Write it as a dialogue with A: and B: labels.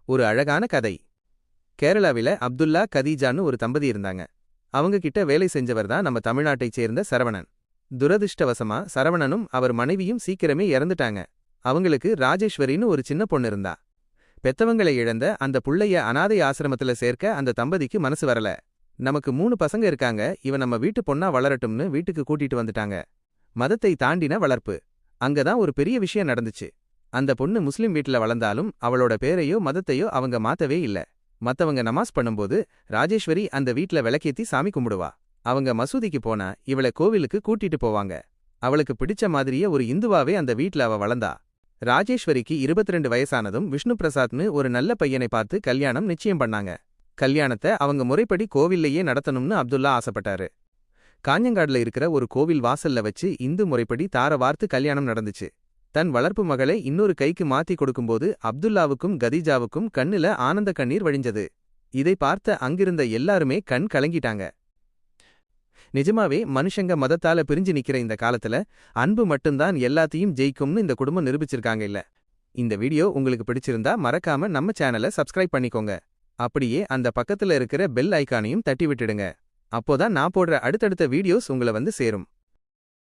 A: ஒரு அழகான கதை. கேரளாவில அப்துல்லா கதீஜான்னு ஒரு தம்பதி இருந்தாங்க. அவங்க கிட்ட வேலை செஞ்சவர் தான் நம்ம தமிழ்நாட்டைச் சேர்ந்த சரவணன். துரதிர்ஷ்டவசமா சரவணனும் அவர் மனைவியும் சீக்கிரமே இறந்துட்டாங்க. அவங்களுக்கு ராஜேஸ்வரின்னு ஒரு சின்ன பொண்ணு இருந்தா. பெத்தவங்களை இழந்த அந்த புள்ளைய அனாதை ஆசிரமத்துல சேர்க்க அந்த தம்பதிக்கு மனசு வரல. நமக்கு 3 பசங்க இருக்காங்க, இவன் நம்ம வீட்டு பொண்ணா வளரட்டும்னு வீட்டுக்கு கூட்டிட்டு வந்துட்டாங்க. மதத்தை தாண்டின வளர்ப்பு. அங்கதான் ஒரு பெரிய விஷயம் நடந்துச்சு. அந்த பொண்ணு முஸ்லிம் வீட்ல வளர்ந்தாலும் அவளோட பேரையோ மதத்தையோ அவங்க மாத்தவே இல்ல. மத்தவங்க நமாஸ் பண்ணும்போது ராஜேஸ்வரி அந்த வீட்ல விளக்கேத்தி சாமி கும்பிடுவா. அவங்க மசூதிக்கு போனா இவள கோவிலுக்கு கூட்டிட்டு போவாங்க. அவளுக்கு பிடிச்ச மாதிரியே ஒரு இந்துவாவே அந்த வீட்ல அவ வளர்ந்தா. ராஜேஸ்வரிக்கு 22 வயசானதும் விஷ்ணு பிரசாத்னு ஒரு நல்ல பையனை பார்த்து கல்யாணம் நிச்சயம் பண்ணாங்க. கல்யாணத்தை அவங்க முறைப்படி கோவில்லையே நடத்தணும்னு அப்துல்லா ஆசைப்பட்டாரு. காஞ்சங்காடுல இருக்கிற ஒரு கோவில் வாசல்ல வச்சு இந்து முறைப்படி தார வார்த்து கல்யாணம் நடந்துச்சு. தன் வளர்ப்பு மகளை இன்னொரு கைக்கு மாத்தி கொடுக்கும்போது அப்துல்லாவுக்கும் கதீஜாவுக்கும் கண்ணுல ஆனந்த கண்ணீர் வழிஞ்சது. இதை பார்த்த அங்கிருந்த எல்லாருமே கண் கலங்கிட்டாங்க. நிஜமாவே மனுஷங்க மதத்தால பிரிஞ்சு நிக்கிற இந்த காலத்துல அன்பு மட்டும்தான் எல்லாத்தையும் ஜெயிக்கும்னு இந்த குடும்பம் நிரூபிச்சிருக்காங்க இல்ல. இந்த வீடியோ உங்களுக்கு பிடிச்சிருந்தா மறக்காம நம்ம சேனலை சப்ஸ்கிரைப் பண்ணிக்கோங்க. அப்படியே அந்த பக்கத்துல இருக்கிற பெல் ஐகானையும் தட்டி விட்டுடுங்க. அப்போதான் நான் போடுற அடுத்தடுத்த வீடியோஸ் உங்களை வந்து சேரும்.